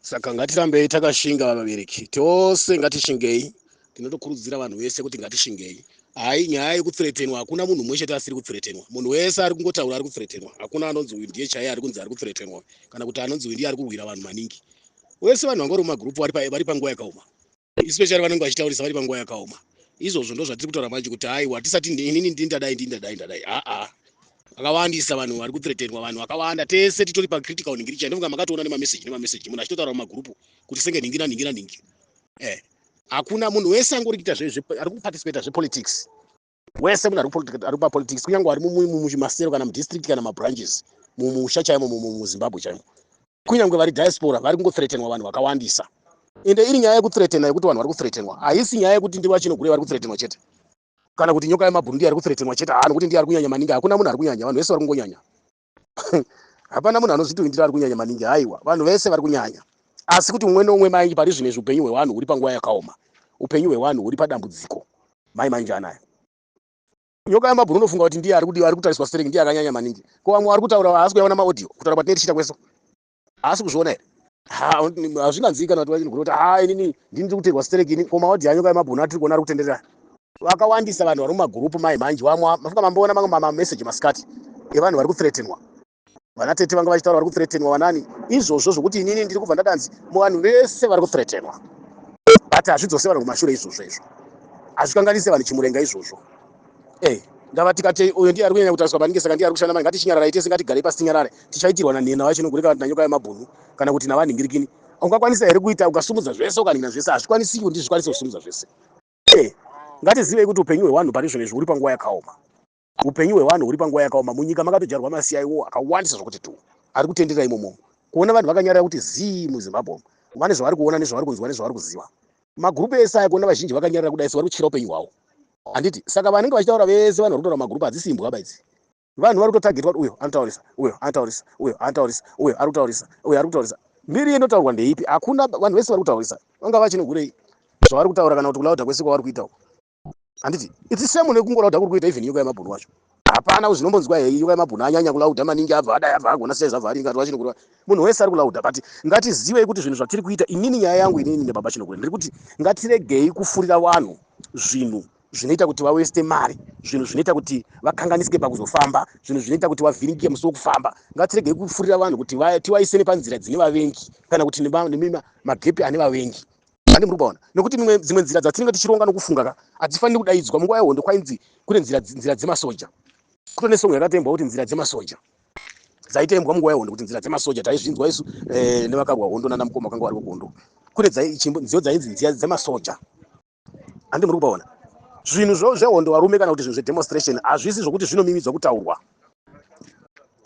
Saka ngatirambei takashinga vabereki tose ngatishingei. Tinotokurudzira vanhu vese kuti ngatishingei. Hai nyaya yekuthreatenwa hakuna munhu mumwe chete asiri kuthreatenwa. Munhu wese ari kungotaura ari kuthreatenwa. Hakuna anonzi uyu ndiye chaiye ari kunzi ari kuthreatenwa kana kuti anonzi uyu ndiye ari kurwira vanhu maningi. Wese vanhu vangori mumagrupu vari panguva yakaoma. Especially vanenge vachitaurisa vari panguva yakaoma. Izvozvo ndo zvatiri kutaura manje kuti hai watisati inini ndindadai. Vakawandisa vanhu vari kuthreatenwa, vanhu vakawanda tese titori pacritical ningiri chandofunga makatoona nemameseji munhu achitotaura mumagrupu kuti senge ningira. Hakuna munhu wese angori kuita ari kuparticipata zvepolitics. Wese munhu ari papolitics kunyange ari mumasero kana mudistrict kana mabranches mumusha chaimo muZimbabwe chaimo. Kunyange vari diaspora vari kungothreatenwa vanhu vakawandisa. Ende iri nyaya yekuthreatena yekuti vanhu vari kuthreatenwa. Haisi nyaya yekuti ndiye vachinogure vari kuthreatenwa chete. Kana kuti nyoka yemabhunu ndiye ari kuthreatenwa chete. Nokuti ndiye ari kunyanya maningi. Hakuna munhu ari kunyanya, vanhu vese vari kungonyanya. Hapana munhu anozviti uyu ndiye ari kunyanya maningi. Haiwa, vanhu vese vari kunyanya. Asi kuti umwe noumwe mai pari zvinezvi upenyu hwevanhu huri panguva yakaoma. Upenyu hwevanhu huri padambudziko. Mai manje anaya. Nyoka yemabhunu unofunga kuti ndiye ari kutariswa stereki ndiye akanyanya maningi. Ko vamwe vari kutaura haasi kuyaona maaudio kutaura patine tichita kweso. Haasi kuzviona here? Hazvinganzii kana kuti vachinogona kuti inini ndiri kuteerwa stereki ini ko maaudio anyoka yemabhunu atiri kuona ari kutenderera. Vakawandisa vanhu vari mumagrupu mai manje vamwe mafunga mamboona mamwe mameseji masikati evanhu vari kuthreatenwa. Vana tete vanga vachitaura vari kuthreatenwa vanani. Izvozvo zvokuti inini ndiri kubva ndadanzi vanhu vese vari kuthreatenwa. But hazvidzose vanhu kumashure izvozvo izvo. Hazvikanganise vanhu chimurenga izvozvo. Ndava tikati uyu ndiye ari kunyanya kutariswa maningi saka ndiye ari kushanda maningi. Ngatichinyarara tese ngatigarei pasi tinyarare. Tichaitirwa nanhena vachinogurika nanyoka yemabhunu kana kuti navanhingirikini. Ungakwanisa here kuita ukasumudza zvese ukanhingira zvese? Hazvikwanisi kuti zvikwanise kusumudza zvese. Ngatizivei kuti upenyu hwevanhu pari zvonezvi huri panguva yakaoma. Upenyu hwevanhu huri panguva yakaoma. Munyika makatodyarwa masiyaiwo akawandisa zvokuti tu ari kutenderera imomo. Kuona vanhu vakanyarara kuti zii muZimbabwe vane zvavari kuona nezvavari kunzwa nezvavari kuziva. Magrupu ese aya kuona vazhinji vakanyarara kudai vari kutyira upenyu hwavo. Handiti saka vanenge vachitaura vese vanhu vari kutaura magrupu hadzisi imbwa baidzi. Vanhu vari kutotagirwa kuti uyo anotaurisa, uyo anotaurisa, uyo anotaurisa, uyo ari kutaurisa, uyo ari kutaurisa. Mbiri inotaurwa ndeipi? Hakuna vanhu vese vari kutaurisa. Vanga vachinogurei zvavari kutaura kana kuti kulauda kwese kwavari kuitawo. Handiti it's same nekungolauda kuri kuita even nyoka yemabhunu wacho. Hapana uzvinombonzwa hei nyoka yemabhunu anyanya kulauda maningi abva agona sei zvabva ari ngati vachinogura. Munhu wese ari kulauda but ngatizivei kuti zvinhu zvatiri kuita inini nyaya yangu inini nebaba Chinogure ndiri kuti ngatiregei kufurira vanhu zvinhu zvinoita kuti vaweste mari, zvinhu zvinoita kuti vakanganisike pakuzofamba, zvinhu zvinoita kuti vavhiringike musi wokufamba. Ngatiregei kufurira vanhu kuti tivaise nepanzira dzine vavengi kana kuti nemagepi ane vavengi. Handi muri kuona nekuti dzimwe nzira dzatinenge tichironga nokufunga hadzifaniri kudaidzwa. Munguva yehondo kwainzi kune nzira dzemasoja. Kutone songo yakatembwa kuti nzira dzemasoja dzaitembwa munguva yehondo kuti nzira dzemasoja taizvinzwa isu nevakarwa hondo nana mukoma vakanga vari kuhondo. Kune nziyo dzainzi nzira dzemasoja. Handi muri kuona zvinhu zvehondo varume kana kuti zvinhu zvedemonstration hazvisi zvokuti zvinomimidzwa kutaurwa.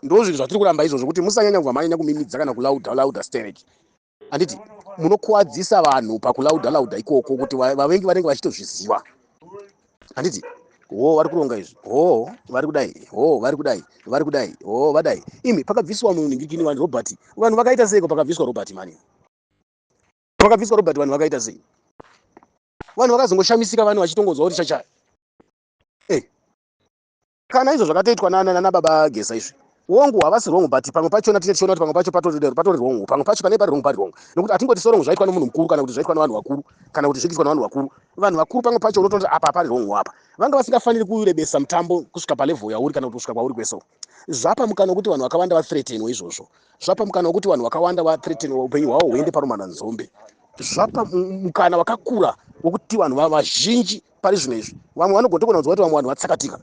Ndo zvinhu zvatiri kuramba izvozvo kuti musanyanya kubva manyanya kumimidza kana kulauda stereki. Handiti munokuwadzisa vanhu pakulauda ikoko kuti vavengi vanenge vachitozviziva. Handiti vari kuronga izvi vari kudai vari kudai vadai. Imi pakabviswa munhingirikini vanhu Robert. Vanhu vakaita seiko pakabviswa Robert mani? Pakabviswa Robert vanhu vakaita sei? Vanhu vakazongoshamisika vanhu vachitongodzwa kuti chachaya. Kana izvo zvakatoitwa nana baba Gesa izvi. Wongo havasi wrong but pamwe pachona tichiona kuti pamwe pacho patori wrong. Pamwe pacho pane pari wrong. Nokuti hatingoti sorongo zvaitwa nemunhu mukuru kana kuti zvaitwa nevanhu vakuru kana kuti zviitwa nevanhu vakuru. Vanhu vakuru pamwe pacho unotonzi apa pari wrong apa. Vanga vasingafaniri kurebesa mutambo kusvika palevel yauri kana kuti kusvika kwauri kweso. Zvapa mukana wekuti vanhu vakawanda vathreatenwa izvozvo. Zvapa mukana wekuti vanhu vakawanda vathreatenwa upenyu hwavo huende parumana nzombe. Zvapa mukana wakakura wekuti vanhu vazhinji pari zvino izvi. Vamwe vanogona kunzwa kuti vamwe vanhu vatsakatika.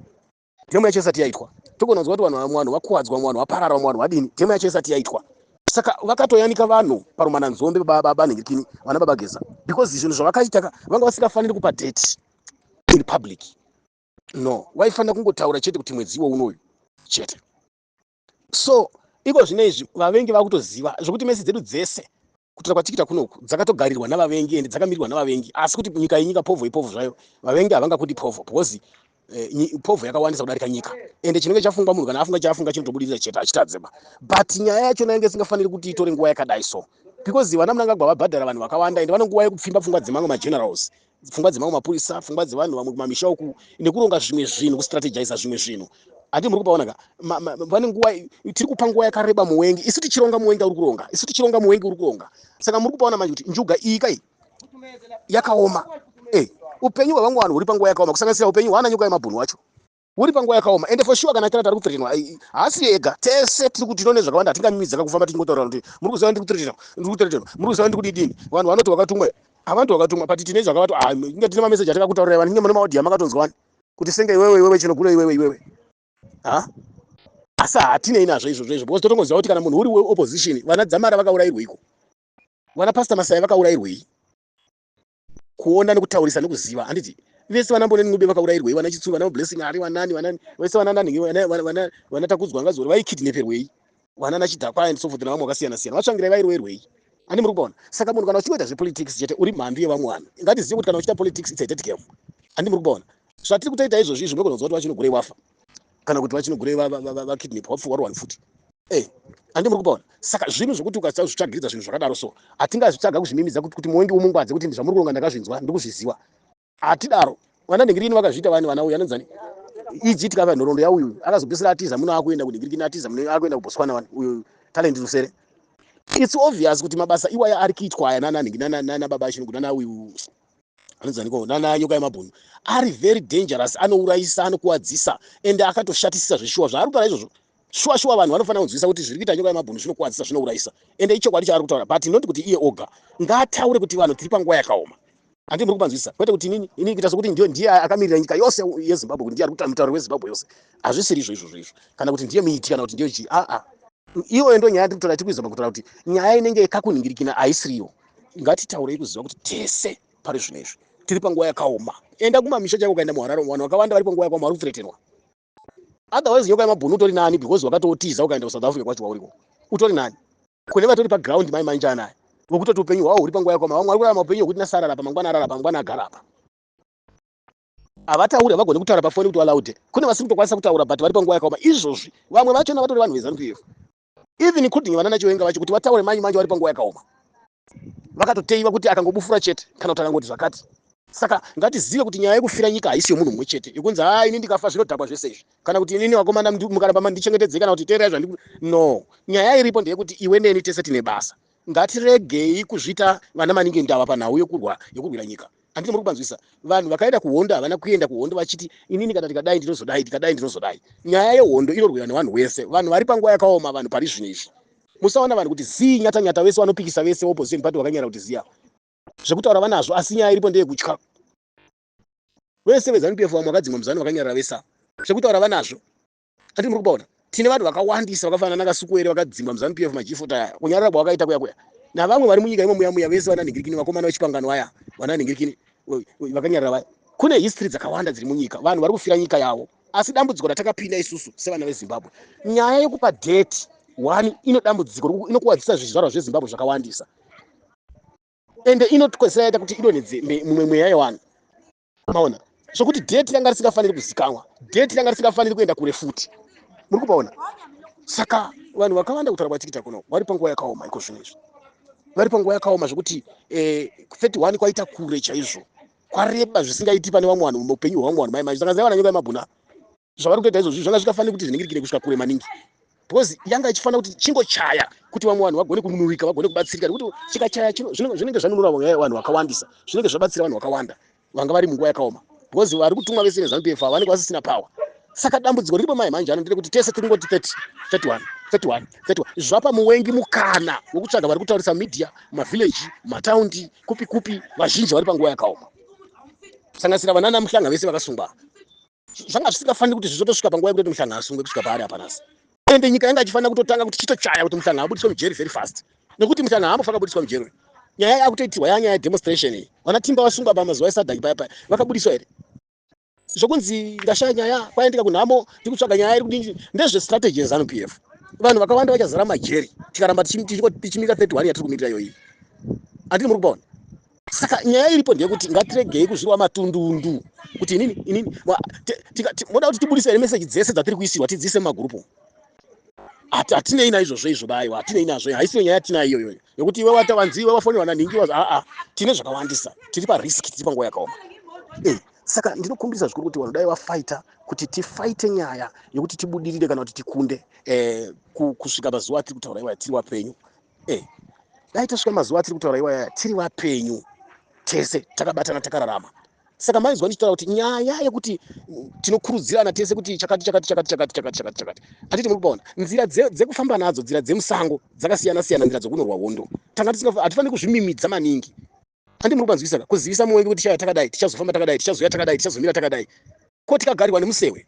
Temu yacho isati yaitwa. Togona kunzwa kuti vanhu vakuwadzwa, vanhu vaparara, vanhu vadini. Temu yacho isati yaitwa. Saka vakatoyanika vanhu parumana nzombe baba Nhingirikini vana baba Gesa because zvinhu zvavakaita vanga vasingafaniri kupa date in public. No, waifanira kungotaura chete kuti mwedzi unoyu chete. So iko zvinezvi vavengi vakutoziva zvokuti mesi dzedu dzese kutora kwatikita kunoku dzakatogarirwa navavengi ende dzakamirirwa navavengi. Asi kuti nyika yenyika povho zvayo vavengi havangakuti povho because povho yakawandisa kudarika nyika. Ende chinenge chafungwa munhu kana afunga chafunga chinotobudirira chete achitadzeba. But nyaya yacho inenge isingafaniri kuti itore nguva yakadai so. Because vana munangagwa vabhadhara vanhu vakawanda ende vane nguva yekupfimba pfungwa dzemamwe magenerals. Pfungwa dzemamwe mapurisa, pfungwa dzevanhu vamwe kumamisha uku nekuronga zvimwe zvinhu, kustrategize zvimwe zvinhu. ati muri kupaona ka pane nguwa tiri kupa nguwa yakareba muwengi isu tichironga muwengi uri kuronga isu tichironga muwengi uri kuronga saka muri kupaona manje kuti njuga iyi kai yakaoma upenyu hwavangu vanhu huri panguwa yakaoma kusanganisira upenyu hwaana nyoka yemabhunu wacho huri panguwa yakaoma ende for sure kana tiri kuthreatenwa haasi ega tese tiri kuti tinoone zvakawanda hatingamimidza kufamba tichingotauura kuti muri kuziva ndiri kuthreatenwa muri kuziva ndiri kudidini vanhu vanoti wakatumwa havantu wakatumwa but tine zvakavati inge tine mameseji atakakutaurirai vanhu inge mune maudhi amakatonzwani kuti senge iwewe chinogura iwewe asi hatinei nazvo izvozvo because totongoziva kuti kana munhu uri weopposition vana dzamara vakaurayirweiko vana pasta masai vakaurayirwei kuona nekutaurisa nekuziva handiti vese vanamboneni ngube vakaurayirwei vana chitsunga vana blessing ari vanani vese vana takudzwa ngazori vaikidneperwei vana nachidhakwa and so forth navamwe vakasiyana siyana vatsvangirai vairwerwei handi muri kupaona saka munhu kana uchingoita zvepolitics chete uri mhambi yevamwe vanhu ngatizive kuti kana uchiita politics it's a dead game handi muri kupaona zvatiri kutoita izvozvi izvo ndokononzwa kuti vachinogurei wafa kana kuti vachinogurei vakidnap wapfuwa ruwani futi handi muri kupaona saka zvinhu zvokuti ukasazvitsvagiridza zvinhu zvakadaro so hatingazvitsvaga kuzvimimidza kuti muwengi umungwadze kuti zvamuri kuronga ndakazvinzwa ndikuzviziva hatidaro vana nhingirini vakazviita vana uyu anonzani ijitika pa nhoroondo yauyu akazopesera atiza muno akuenda kunhingirikini atiza muno akuenda kubotswana wani uyu talent rusere it's obvious kuti mabasa iwaya ari kuitwa aya nana baba chino nana uyu anonzani ko nana nyoka yemabhunu ari very dangerous anourayisa anokuwadzisa ende akatoshatisisa zvishuwa zvaari kutaura izvozvo shuwa vanhu vanofanira kunzwisa kuti zviri kuita nyoka yemabhunu zvinokuwadzisa zvinourayisa ende ichokwadi chaari kutaura but not kuti iye oga ngaataure kuti vanhu tiri panguva yakaoma handi muri kupanzwisa kwete kuti ini kuita sokuti ndiye akamirira nyika yose yezimbabwe kuti ndiye ari kuita mutauro wezimbabwe yose hazvisiri izvo kana kuti ndiye miti kana kuti ndiye chii iyoyo ndo nyaya yatiri kutora tikuizama kutaura kuti nyaya inenge yakakunhingirikina haisiriyo ngatitaurei kuziva kuti tese pari zvino izvi tiri panguva yakaoma enda kumamisha chako ukaenda muharare vanhu vakawanda vari panguva yakaoma vari kuthreatenwa otherwise nyoka yemabhunu utori nani because wakatotiza ukaenda kusouth africa kwacho wauriko utori nani kune vatori paground mai manje anaya vokutoti upenyu hwavo huri panguva yakaoma vamwe vari kurarama upenyu hwekuti nasarara pa mangwana arara pa mangwana agara apa havatauri havagoni kutaura pafoni kuti walaude kune vasiri kutokwanisa kutaura but vari panguva yakaoma izvozvi vamwe vachona vatori vanhu vezanu pf even including vana nachiwenga vacho kuti vataure manje vari panguva yakaoma vakatoteiva kuti akangobufura chete kana kuti akangoti zvakati saka ngatizive kuti nyaya yekufira nyika haisi yomunhu mumwe chete yekunzi ini ndikafa zvinodhakwa zvese izvi kana kuti inini vakomana mukaramba ndichengetedzei kana kuti teerai zvandi no nyaya iripo ndeyekuti iwe neni tese tine basa ngatiregei kuzvita vana maningi ndava panhau yekurwira nyika handiti muri kupanzwisa vanhu vakaenda kuhondo havana kuenda kuhondo vachiti inini kana tikadai ndinozodai tikadai ndinozodai nyaya yehondo inorwira nevanhu vese vanhu vari panguva yakaoma vanhu pari zvino izvi musaona vanhu kuti zii nyatanyata vese vanopikisa vese opposition party vakanyara kuti ziya zvekutaura vanazvo asi nyaya iripo ndeyekutya vese vezanu pf vamwe vakadzimwa muzanu vakanyarara vesa zvekutaura vanazvo handiti muri kupaona tine vanhu vakawandisa vakafanana nakasukuere vakadzimwa muzanu pf majifota aya kunyarara kwavakaita kuya navamwe vari munyika imo muya vese vananhingirikini vakomana vechipangano vaya vananhingirikini vakanyarara vaya kune history dzakawanda dziri munyika vanhu vari kufira nyika yavo asi dambudziko ratakapinda isusu sevana vezimbabwe nyaya yekupa date one ino dambudziko inokuwadzisa zvizvarwa zvezimbabwe zvakawandisa ende inotikwesera yaita kuti idonhedze mumwe mweya yevanhu maona zvokuti date ranga risingafaniri kuzikanwa date ranga risingafaniri kuenda kure futi muri kupaona saka vanhu vakawanda kutaura kwatikita kuno vari panguva yakaoma iko zvino izvi vari panguva yakaoma zvokuti 31 kwaita kure chaizvo kwareba zvisingaiti pane vamwe vanhu muupenyu hwavamwe vanhu maimanje saka zaiva nyoka yemabhuna zvavari kutoita izvozvi zvanga zvikafanira kuti zviningirikire kusvika kure maningi because yanga ichifanira kuti chingochaya kuti vamwe vanhu vagone kununurika vagone kubatsirika nekuti chikachaya zvinenge zvanunura vanhu vakawandisa zvinenge zvabatsira vanhu vakawanda vanga vari munguva yakaoma because vari kutumwa vese nezanu pf vanenge vasisina power saka dambudziko riripo mai manje anondire kuti tese tiringoti 31 zvapa muwengi mukana wekutsvaga vari kutaurisa media mavhileji mataundi kupi vazhinji vari panguva yakaoma kusanganisira vanana muhlanga vese vakasungwa zvanga zvisingafaniri kuti zvizotosvika panguva yekuti muhlanga asungwe kusvika paari apanasi ende nyika yanga ichifanira kutotangaa kuti chitochaya kuti muhlanga abudiswe mujeri very fast nekuti muhlanga haambofanira kubudiswa mujeri nyaya yakutoitirwa yanyaya yedemonstration iyi vana timba vasungwa pamazuva esadhaki paya vakabudiswa here zvokunzi ngashaya nyaya kwaendeka kunhamo tikutsvaga nyaya iri kudini ndezvestrategy yezanu pf vanhu vakawanda vachazara majeri tikaramba tichimika 31 yatiri kumirira iyoyi handiti muri kupaona saka nyaya iripo ndeyekuti ngatiregei kuzvirwa matundundu kuti inini moda kuti tibudise here meseji dzese dzatiri kuisirwa tidziise mumagurupu hatinei naizvozvo izvo bayo hatinei nazvo haisiyo nyaya tinayo iyoyo yokuti iwe watavanzi iwe wafoniwa nanhingi tine zvakawandisa tiri pariski tiri panguva yakaoma Saka ndinokumbisa zvikuru kuti vanodai vafaita kuti tifaite nyaya yokuti tibudirire kana kuti tikunde kusvika mazuva atiri kutaura iwaya tiri vapenyu. Dai tasvika mazuva atiri kutaura iwaya tiri vapenyu tese takabatana takararama. Saka maizwa ndichitaura kuti nyaya yekuti tinokurudzirana tese kuti chakati anditi muri kuona nzira dzekufamba nadzo, nzira dzemusango dzakasiyana siyana, nzira dzokunorwa hondo. Tanga hatifani kuzvimimidza maningi. Andi muri kubanzwisisa kuzivisa mumwe kuti chaya takadai, tichazofamba takadai, tichazoya takadai, tichazomira takadai. Ko tikagarirwa nemusewe.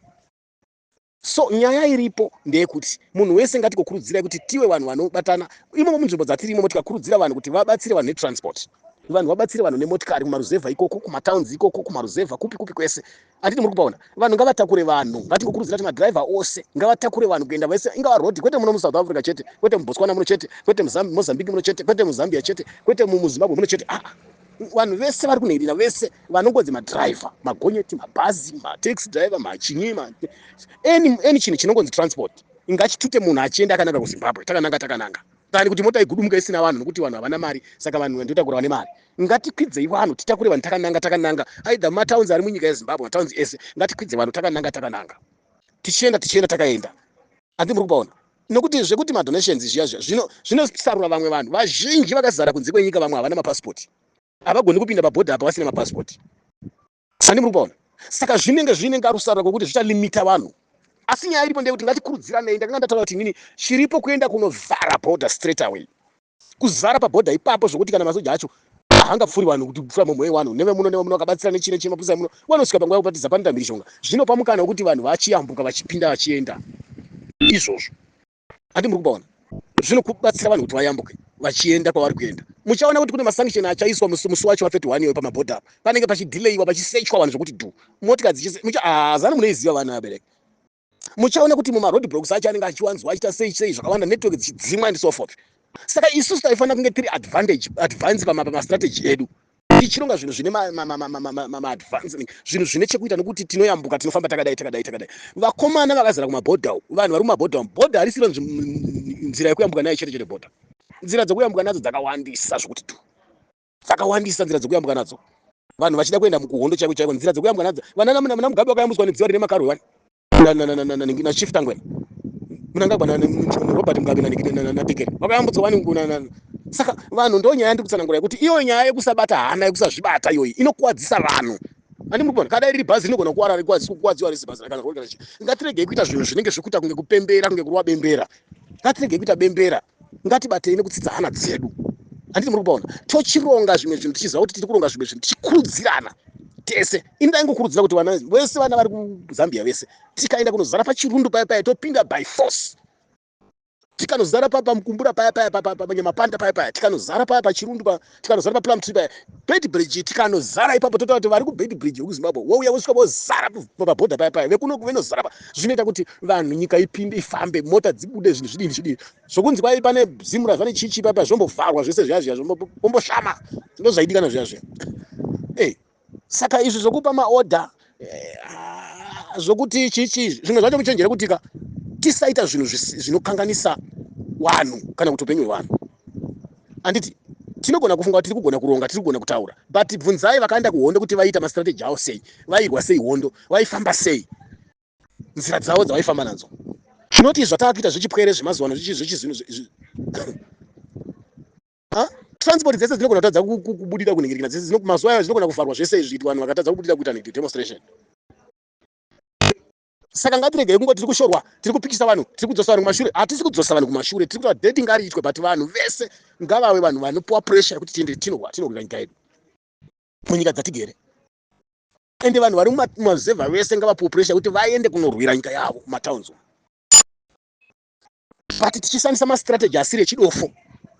So nyaya iripo ndeyekuti munhu wese ngatikokurudzirai kuti tive vanhu vanobatana. Imomo munzvimbo dzatiri imomo tikakurudzira vanhu kuti vabatsire vanhu netransport. Vanhu vabatsire vanhu nemotikari kumaruzevha ikoko, kumatowns ikoko, kumaruzevha kupi kwese. Anditi muri kupaona. Vanhu ngavatakure vanhu. Ngatikokurudzira kuti madriver ose ngavatakure vanhu kuenda vese, ingava road, kwete muno muSouth Africa chete, kwete muBotswana muno chete, kwete Mozambique muno chete, kwete muZambia chete, kwete muZimbabwe muno chete. Vanhu vese vari kunhirira vese vanongodzi madriver, magonyeti, mabhazi, mataxi driver, machinyi, any chinhu chinongonzi transport. Ingachitute munhu achienda akananga kuZimbabwe, takananga. Kana kuti mota igudumuka isina vanhu nokuti vanhu havana mari, saka vanhu ndotakurwa nemari. Ngatikwidzei vanhu, titakure vanhu takananga. Aidha matowns ari munyika yeZimbabwe, matowns ese, ngatikwidze vanhu takananga. Tichienda takaenda. Andi muri kupaona. Nokuti zvekuti madonations zvinosarura vamwe vanhu vazhinji vakazara kunze kwenyika, vamwe havana mapasipoti. Havagoni kupinda pabhodha apa vasina mapasipoti. Andi muri kupaona. Saka zvinenge arusarura kwokuti zvichalimita vanhu. Asi nyaya iripo ndeyekuti ngatikurudziranei. Ndakanga ndataura kuti inini chiripo kuenda kunovhara bhodha straight away. Kuzara pabhodha ipapo zvokuti kana masoja acho hangapfuri vanhu kuti kupfura mumwe wanhu nevemuno vakabatsira nechine chemapurisa muno vanosvika panguva yekupatiza panoita mhirishonga. Zvinopa mukana wekuti vanhu vachiyambuka vachipinda vachienda. Izvozvo. Andi muri kupaona. Zvinokubatsira vanhu kuti vayambuke vachienda kwavari kuenda. Muchaona kuti kune masanction achaiswa musi wacho wa31 iwe pamabhodha. Panenge pachidileyiwa pachisechwa vanhu zvokuti motika zana munoiziva vanhu vabereki. Muchaona kuti mumaroad blocks acho anenge achiwanzwa achita sei zvakawanda, network dzichidzimwa and so forth. Saka isusu taifanira kunge tiri advance pamastrategy edu. Tichironga zvinhu zvine ma-advancing, zvinhu zvine chekuita nokuti tinoyambuka, tinofamba takadai. Vakomana vakazara kumabhodha, vanhu vari kumabhodha, bhodha harisiro nzira yekuyambuka nayo chete bhodha. Nzira dzokuyambuka nadzo dzakawandisa zvokuti dzakawandisa nzira dzokuyambuka nadzo. Vanhu vachida kuenda mukuhondo chaiko, nzira dzokuyambuka nadzo. Vana Mugabe wakayambutswa nedziva rine makarwe wani. Na Chief Tangweni. Munangagwa na Robert Mugabe na Tekere. Wakayambutswa wani saka vanhu ndo nyaya ndikutsanangura kuti iyo nyaya yekusabata hana, yekusazvibata iyoyi inokuwadzisa vanhu. Andi muri kuona kada riri bhazi rinogona kuwadziwa risi bhazi kana kuona. Ngatiregei kuita zvinhu zvinenge zvekuita kunge kupembera, kunge kurwa bembera. Ngatiregei kuita bembera. Ngatibatei nekutsitsa hana dzedu. Anditi muri kuona. Tochironga zvimwe zvinhu tichiziva kuti tiri kuronga zvimwe zvinhu tichikurudzirana. Tese inda ngokurudzira kuti vana vese vana vari kuZambia vese tikaenda kunozara pachirundu paya topinda by force. Tikanozara papa mukumbura paya panyamapanda paya tikanozara paya pachirundu tikanozara pa Plum Tree paya Bed Bridge, tikanozara ipapo totaura kuti vari ku Bed Bridge kuZimbabwe wouya wosvika vozara pabhodha paya vekuno venozara zvinoita kuti vanhu nyika ipinde ifambe, mota dzibude, zvinhu zvidini zvokunzi kwai pane zimura zvane chichi paya zvombovharwa zvese zviya zvomboshama ndozvaidikana zviya. Saka izvi zvokupa maorder zvokuti chichi zvimwe zvacho muchenjere kutika tisaita zvinhu zvinokanganisa vanhu kana kuti upenyu hwevanhu. Anditi tinogona kufunga kuti tiri kugona kuronga, tiri kugona kutaura, but bvunzai vakaenda kuhondo kuti vaita mastrategy avo sei, vairwa sei hondo, vaifamba sei, nzira dzavo dzavaifamba nadzo. Tinoti zvataakuita zvichipwere zvemazuva ano zvinhu transport dzese dzinogona kutadza kubudira kunhingirikana dzese mazuva ayo dzinogona kuvharwa zvese izvi vanhu vakatadza kubudira kuita demonstration. Saka ngatiregei kungoti tiri kushorwa, tiri kupikisa vanhu, tiri kudzosa vanhu kumashure. Hatisi kudzosa vanhu kumashure, tiri kuti dating ngariitwe, but vanhu vese ngavave vanhu vanopuwa pressure yekuti tiende tinorwira nyika yedu munyika dzatigere. Ende vanhu vari mumazevha vese ngavapuwe pressure yekuti vaende kunorwira nyika yavo mumatowns. But tichishandisa mastrategy asiri echidofo,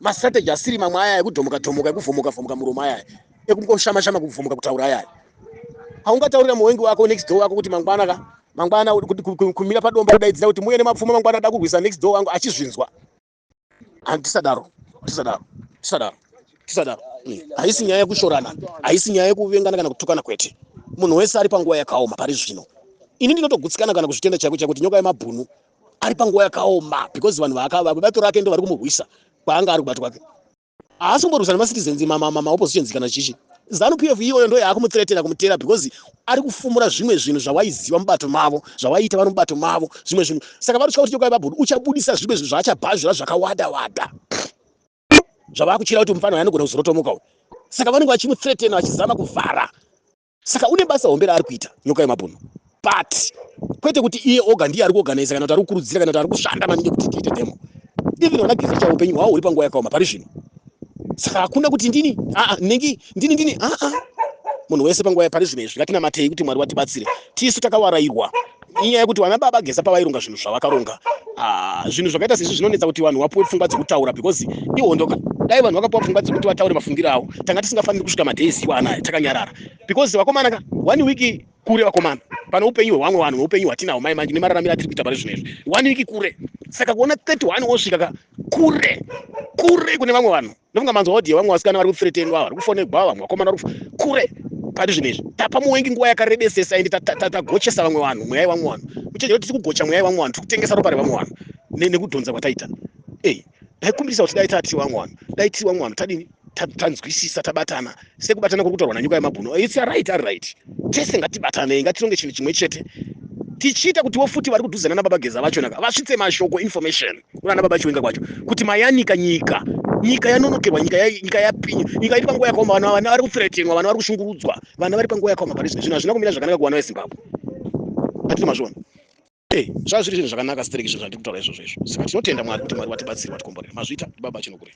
mastrategy asiri mamwe aya ekudhomoka ekuvhomoka muromo aya ekungoshama kuvhomoka kutaura aya. Haungataurira muwengi wako next door wako kuti mangwana kumira padombo kudaidzira kuti muye nemapfumo mangwana ada kurwisa next door wangu achizvinzwa. Tisadaro. Haisi nyaya yekushorana, haisi nyaya yekuvengana kana kutukana kwete. Munhu wese ari panguva yakaoma pari zvino. Ini ndinotogutsikana kana kuzvitenda chaiko kuti nyoka yemabhunu ari panguva yakaoma because vanhu bato rake ndo vari kumurwisa kwaanga ari kubatwa kwake. Haasi kumborwisa nemacitizens maoppositions kana chichi. Zanu PF iyoyo ndo yakumuthreatena kumutera because ari kufumura zvimwe zvinhu zvawaiziva mubato mavo, zvawaita vari mubato mavo, zvimwe zvinhu. Saka varutya kuti Nyoka yeMabhunu uchabudisa zvimwe zvinhu zvaachabhazvira zvakawanda wanda. Zvavakuchira kuti mufana anogona kuzorotomoka uyu. Saka vanenge vachimuthreatena vachizama kuvhara. Saka une basa hombe raari kuita Nyoka yeMabhunu. But kwete kuti iye oga ndiye ari kuorganize kana kuti ari kukurudzira kana kuti ari kushanda maningi kuti tiite demo. Even ona Giza Chawo upenyu hwavo huri panguva yakaoma pari zvino. Saka hakuna kuti ndini ndini munhu wese panguva yapari zvino izvi ngatiinamatei kuti Mwari watibatsire. Tisu takawarairwa inyaya yekuti vana baba Geza pavaironga zvinhu zvavakaronga, zvinhu zvakaita sezvi zvinonetsa kuti vanhu vapuwe pfungwa dzekutaura because ihondoka. Dai vanhu vakapuwa pfungwa dzekuti vataure mafungiro avo, tanga tisingafaniri kusvika madhezi iwana aya takanyarara. Because vakomana ka 1 week kure vakomana pana upenyu hwevamwe vanhu noupenyu hwatinahwo mai manje nemararamiro atiri kuita pari zvino izvi 1 week kure. Saka kuona 31 wosvika ka kure kune vamwe vanhu. Ndofunga manzwa odhi vamwe vasikana vari kuthreatenwa, vari kufonegwa, vamwe vakomana vari kure pari zvino izvi. Tapa muwengi nguva yakarebesesa ende tagochesa vamwe vanhu, mweya yevamwe vanhu. Muchenjera kuti tiri kugocha mweya yevamwe vanhu, tiri kutengesa ropa revamwe vanhu nekudhonza kwataita. Ndaikumbirisa kuti dai tati vamwe vanhu, dai tiri vamwe vanhu tadini tanzwisisa tabatana sekubatana kuri kutaurwa naNyoka yeMabhunu. It's right, ari right. Tese ngatibatane, ngatironge chinhu chimwe chete. Tichiita kuti wofuti vari kudhuzana nababa Geza vachona vasvitse mashoko information kuna nababa Chiwenga kwacho kuti mayanika nyika yanonokerwa, nyika yapinyu, nyika iri panguva yakaoma, vana vari kuthreatenwa, vana vari kushungurudzwa, vana vari panguva yakaoma pari zvino. Zvinhu hazvina kumira zvakanaka kuvana veZimbabwe. Hatiri mazvona. Zvava zviri zvinhu zvakanaka strike izvo zvandiri kutaura izvozvo izvo. Saka tinotenda Mwari kuti Mwari watibatsira watikomborera. Mazvita baba Chinokure.